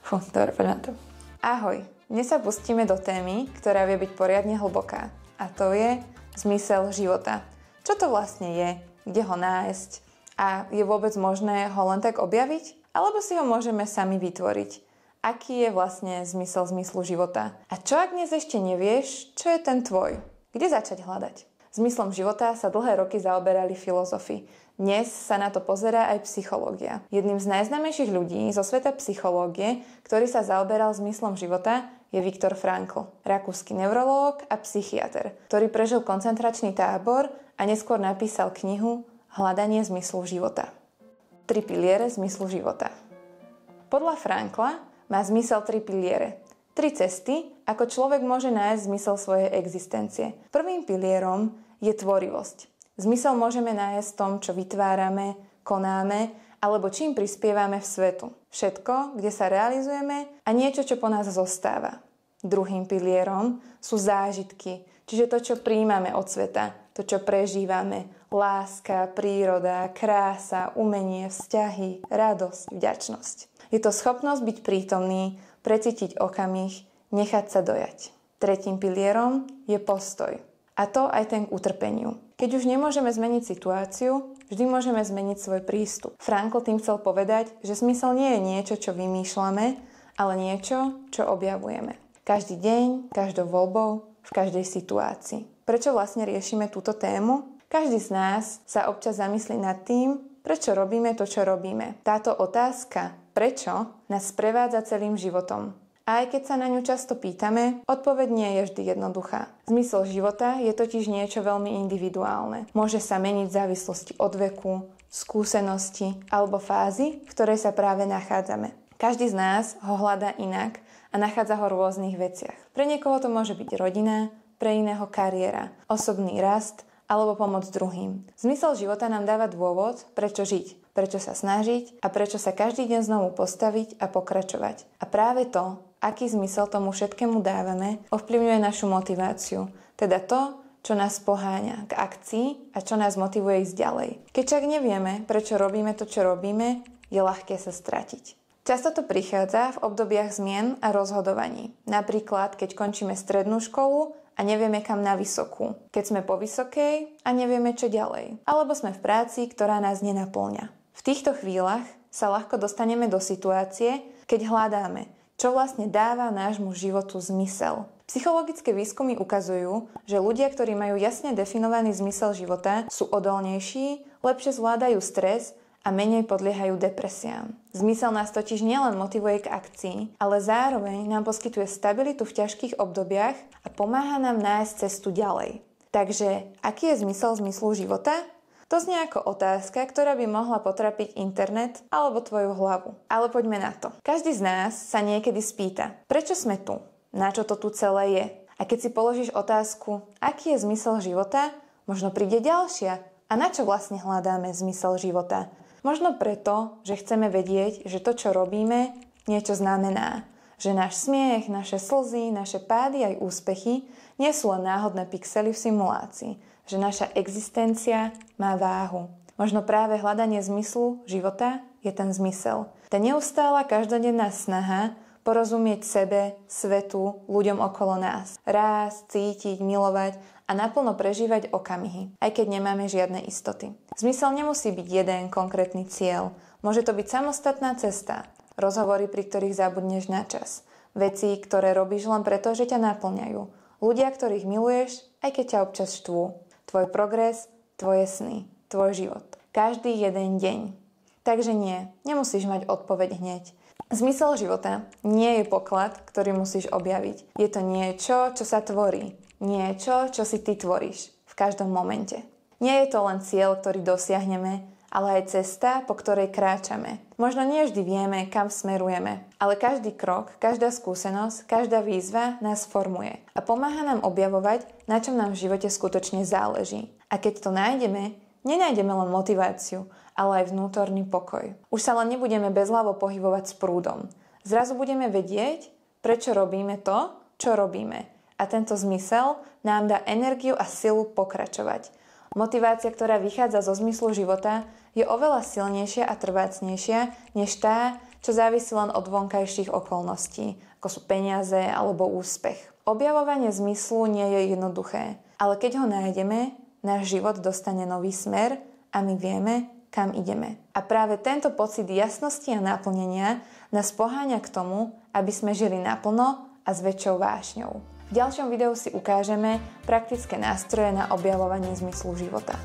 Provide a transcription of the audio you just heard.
Dobre, poďme na to. Ahoj, dnes sa pustíme do témy, ktorá vie byť poriadne hlboká. A to je zmysel života. Čo to vlastne je? Kde ho nájsť? A je vôbec možné ho len tak objaviť? Alebo si ho môžeme sami vytvoriť? Aký je vlastne zmyslu života? A čo ak dnes ešte nevieš, čo je ten tvoj? Kde začať hľadať? Zmyslom života sa dlhé roky zaoberali filozofi. Dnes sa na to pozerá aj psychológia. Jedným z najznámejších ľudí zo sveta psychológie, ktorý sa zaoberal zmyslom života, je Viktor Frankl, rakúsky neurológ a psychiater, ktorý prežil koncentračný tábor a neskôr napísal knihu Hľadanie zmyslu života. 3 piliere zmyslu života. Podľa Frankla má zmysel 3 piliere. 3 cesty, ako človek môže nájsť zmysel svojej existencie. Prvým pilierom je tvorivosť. Zmysel môžeme nájsť v tom, čo vytvárame, konáme, alebo čím prispievame v svetu. Všetko, kde sa realizujeme a niečo, čo po nás zostáva. Druhým pilierom sú zážitky, čiže to, čo prijímame od sveta, to, čo prežívame. Láska, príroda, krása, umenie, vzťahy, radosť, vďačnosť. Je to schopnosť byť prítomný, precítiť okamih, nechať sa dojať. Tretím pilierom je postoj. A to aj ten k utrpeniu. Keď už nemôžeme zmeniť situáciu, vždy môžeme zmeniť svoj prístup. Frankl tým chcel povedať, že zmysel nie je niečo, čo vymýšľame, ale niečo, čo objavujeme. Každý deň, každou voľbou, v každej situácii. Prečo vlastne riešime túto tému? Každý z nás sa občas zamyslí nad tým, prečo robíme to, čo robíme. Táto otázka, prečo, nás sprevádza celým životom. A aj keď sa na ňu často pýtame, odpoveď nie je vždy jednoduchá. Zmysel života je totiž niečo veľmi individuálne. Môže sa meniť v závislosti od veku, skúsenosti alebo fázy, v ktorej sa práve nachádzame. Každý z nás ho hľadá inak a nachádza ho v rôznych veciach. Pre niekoho to môže byť rodina, pre iného kariéra, osobný rast alebo pomoc druhým. Zmysel života nám dáva dôvod, prečo žiť, prečo sa snažiť a prečo sa každý deň znovu postaviť a pokračovať. A práve to, aký zmysel tomu všetkému dávame, ovplyvňuje našu motiváciu. Teda to, čo nás poháňa k akcii a čo nás motivuje ísť ďalej. Keď však nevieme, prečo robíme to, čo robíme, je ľahké sa stratiť. Často to prichádza v obdobiach zmien a rozhodovaní. Napríklad, keď končíme strednú školu a nevieme kam na vysokú. Keď sme po vysokej a nevieme čo ďalej. Alebo sme v práci, ktorá nás nenapĺňa. V týchto chvíľach sa ľahko dostaneme do situácie, keď hľadáme, čo vlastne dáva nášmu životu zmysel. Psychologické výskumy ukazujú, že ľudia, ktorí majú jasne definovaný zmysel života, sú odolnejší, lepšie zvládajú stres a menej podliehajú depresiám. Zmysel nás totiž nielen motivuje k akcii, ale zároveň nám poskytuje stabilitu v ťažkých obdobiach a pomáha nám nájsť cestu ďalej. Takže, aký je zmyslu života? To znie ako otázka, ktorá by mohla potrapiť internet alebo tvoju hlavu. Ale poďme na to. Každý z nás sa niekedy spýta, prečo sme tu? Na čo to tu celé je? A keď si položíš otázku, aký je zmysel života, možno príde ďalšia. A na čo vlastne hľadáme zmysel života? Možno preto, že chceme vedieť, že to, čo robíme, niečo znamená. Že náš smiech, naše slzy, naše pády aj úspechy nie sú len náhodné pixely v simulácii. Že naša existencia má váhu. Možno práve hľadanie zmyslu života je ten zmysel. Tá neustála každodenná snaha porozumieť sebe, svetu, ľuďom okolo nás. Rásť, cítiť, milovať a naplno prežívať okamihy, aj keď nemáme žiadne istoty. Zmysel nemusí byť jeden konkrétny cieľ. Môže to byť samostatná cesta. Rozhovory, pri ktorých zabudneš na čas. Veci, ktoré robíš len preto, že ťa naplňajú. Ľudia, ktorých miluješ, aj keď ťa občas štvú. Tvoj progres, tvoje sny, tvoj život. Každý jeden deň. Takže nie, nemusíš mať odpoveď hneď. Zmysel života nie je poklad, ktorý musíš objaviť. Je to niečo, čo sa tvorí. Niečo, čo si ty tvoríš v každom momente. Nie je to len cieľ, ktorý dosiahneme, ale aj cesta, po ktorej kráčame. Možno nie vždy vieme, kam smerujeme, ale každý krok, každá skúsenosť, každá výzva nás formuje a pomáha nám objavovať, na čom nám v živote skutočne záleží. A keď to nájdeme, nenájdeme len motiváciu, ale aj vnútorný pokoj. Už sa len nebudeme bezhlavo pohybovať s prúdom. Zrazu budeme vedieť, prečo robíme to, čo robíme. A tento zmysel nám dá energiu a silu pokračovať. Motivácia, ktorá vychádza zo zmyslu života, je oveľa silnejšia a trvácnejšia než tá, čo závisí len od vonkajších okolností, ako sú peniaze alebo úspech. Objavovanie zmyslu nie je jednoduché, ale keď ho nájdeme, náš život dostane nový smer a my vieme, kam ideme. A práve tento pocit jasnosti a naplnenia nás poháňa k tomu, aby sme žili naplno a s väčšou vášňou. V ďalšom videu si ukážeme praktické nástroje na objavovanie zmyslu života.